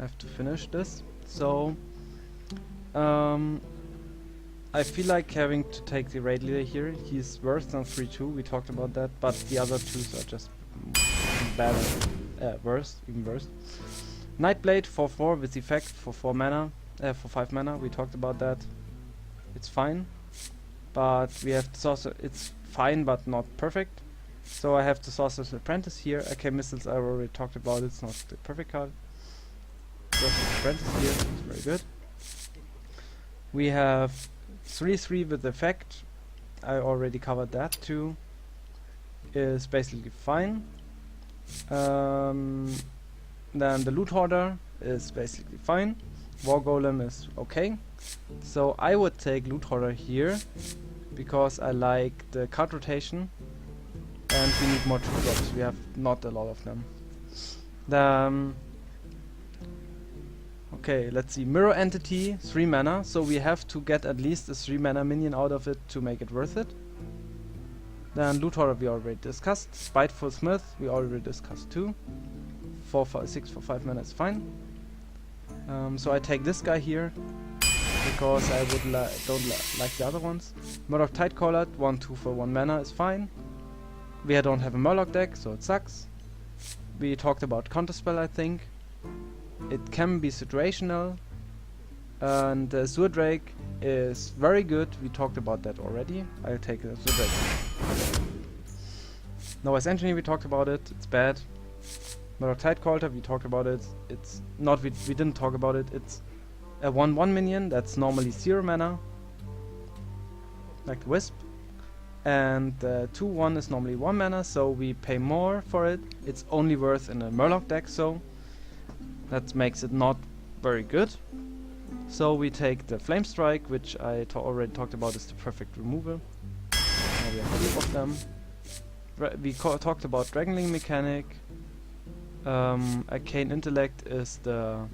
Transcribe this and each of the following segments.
have to finish this. So I feel like having to take the raid leader here. He's worse than 3-2, we talked about that, but the other twos are just better, worse, even worse. Nightblade 4/4 with effect for 4 mana, for 5 mana, we talked about that. It's fine, but we have Sorcerer. It's fine, but not perfect. So I have the Sorcerer's Apprentice here. AK Missiles I already talked about, it's not the perfect card. Sorcerer's Apprentice here, it's very good. We have 3/3 with effect. I already covered that too. Is basically fine. Then the Loot Hoarder is basically fine. War Golem is okay. So I would take Loot Hoarder here because I like the card rotation and we need more 2-drops. We have not a lot of them. Okay, let's see. Mirror Entity, 3 mana, so we have to get at least a 3 mana minion out of it to make it worth it. Then Loot Hoarder we already discussed. Spiteful Smith we already discussed too. 6 for 5 mana is fine. So I take this guy here because I would don't like the other ones. Murloc Tidecaller, 1/2 for 1 mana is fine. We don't have a Murloc deck, so it sucks. We talked about Counterspell, I think. It can be situational. And Azure Drake is very good. We talked about that already. I'll take Azure Drake. Noah's Engineer, we talked about it. It's bad. Murloc Tidecaller, we talked about it. It's not. We didn't talk about it. It's a 1/1 minion that's normally 0 mana, like the Wisp. And 2/1 is normally 1 mana, so we pay more for it. It's only worth in a Murloc deck, so that makes it not very good. So we take the Flame Strike, which I already talked about is the perfect removal. Now we have 2 of them. We talked about Dragonling mechanic. Arcane Intellect is the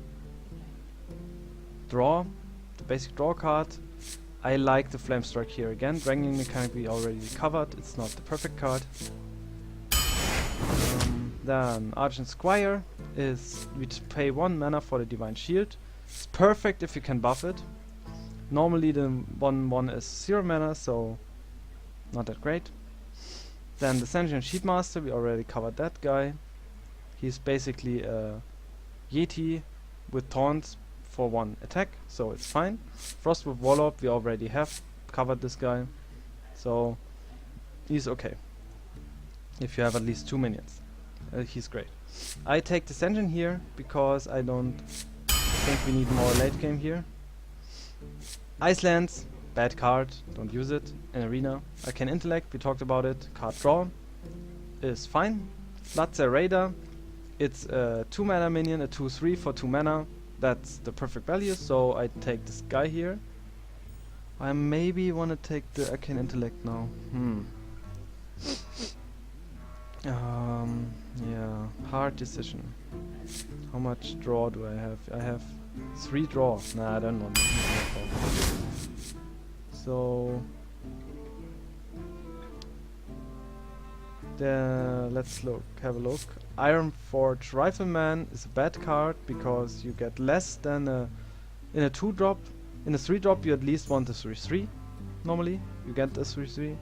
draw, the basic draw card. I like the Flame Strike here again. Dragonling mechanic we already covered. It's not the perfect card. Then Argent Squire is we pay 1 mana for the Divine Shield. It's perfect if you can buff it. Normally the 1/1 is 0 mana, so not that great. Then the Sentient Sheepmaster, we already covered that guy. He's basically a Yeti with taunts for 1 attack, so it's fine. Frostwolf Warlord, we already have covered this guy, so he's okay. If you have at least 2 minions, he's great. I take the Sentient here because I don't think we need more late game here. Icelands, bad card, don't use it in Arena. Arcane Intellect, we talked about it. Card draw is fine. Floodser Raider, it's a 2 mana minion, a 2/3 for 2 mana. That's the perfect value, so I take this guy here. I maybe want to take the Arcane Intellect now. Yeah, hard decision. How much draw do I have? I have 3 draw. Nah, I don't want to. So let's have a look. Ironforge Rifleman is a bad card because you get less than in a 2-drop. In a 3-drop you at least want a 3/3. Normally you get a 3/3.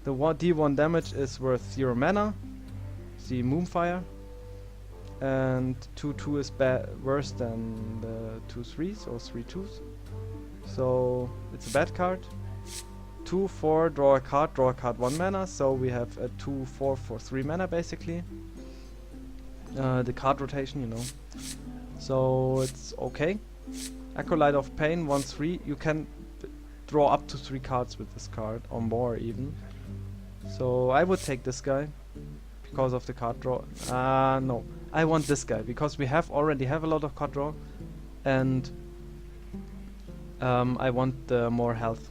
The D1 damage is worth 0 mana. See Moonfire. And 2/2 is worse than the 2/3s or 3/2s. So it's a bad card. 2/4, draw a card 1 mana, so we have a 2/4 for 3 mana basically. The card rotation, you know. So it's okay. Acolyte of Pain, 1/3. You can draw up to 3 cards with this card, or more even. So I would take this guy because of the card draw. No, I want this guy because we already have a lot of card draw, and I want the more health.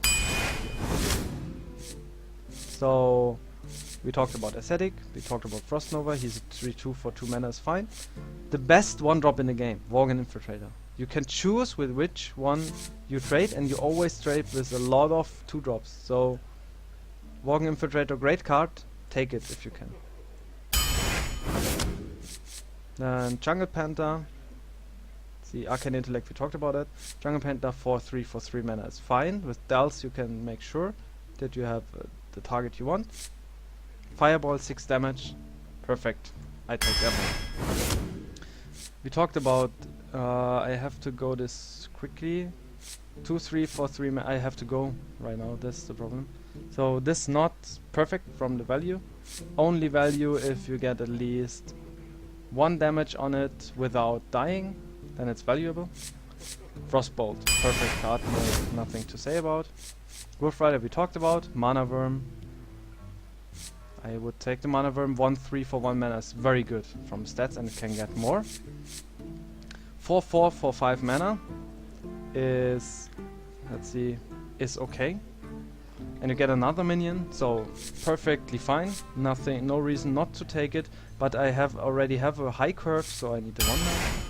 So we talked about Ascetic, we talked about Frostnova. He's a 3/2 for 2 mana is fine. The best 1-drop in the game, Worgen Infiltrator. You can choose with which one you trade, and you always trade with a lot of 2-drops. So Worgen Infiltrator, great card, take it if you can. And Jungle Panther, See, Arcane Intellect, we talked about it. Jungle Panther 4/3 for 3 mana is fine. With Dells you can make sure that you have the target you want. Fireball 6 damage, perfect. I take that one. We talked about, I have to go this quickly. 2/3 for 3 mana, I have to go right now, that's the problem. So this not perfect from the value. Only value if you get at least 1 damage on it without dying, then it's valuable. Frostbolt, perfect card, nothing to say about. Wolf Rider we talked about. Mana Worm, I would take the Mana Worm. 1/3 for 1 mana is very good from stats, and it can get more. 4/4 for 5 mana is, let's see, is okay. And you get another minion, so perfectly fine. Nothing, no reason not to take it. But I already have a high curve, so I need the 1 mana.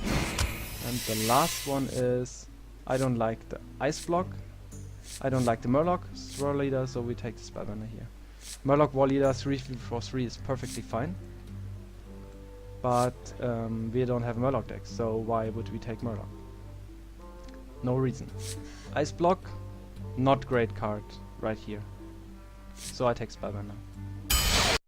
And the last one is, I don't like the Ice Block. I don't like the Murloc War Leader, so we take the Spellbender here. Murloc War Leader 3/3 is perfectly fine. But we don't have Murloc decks, so why would we take Murloc? No reason. Ice Block, not great card right here. So I take Spellbender.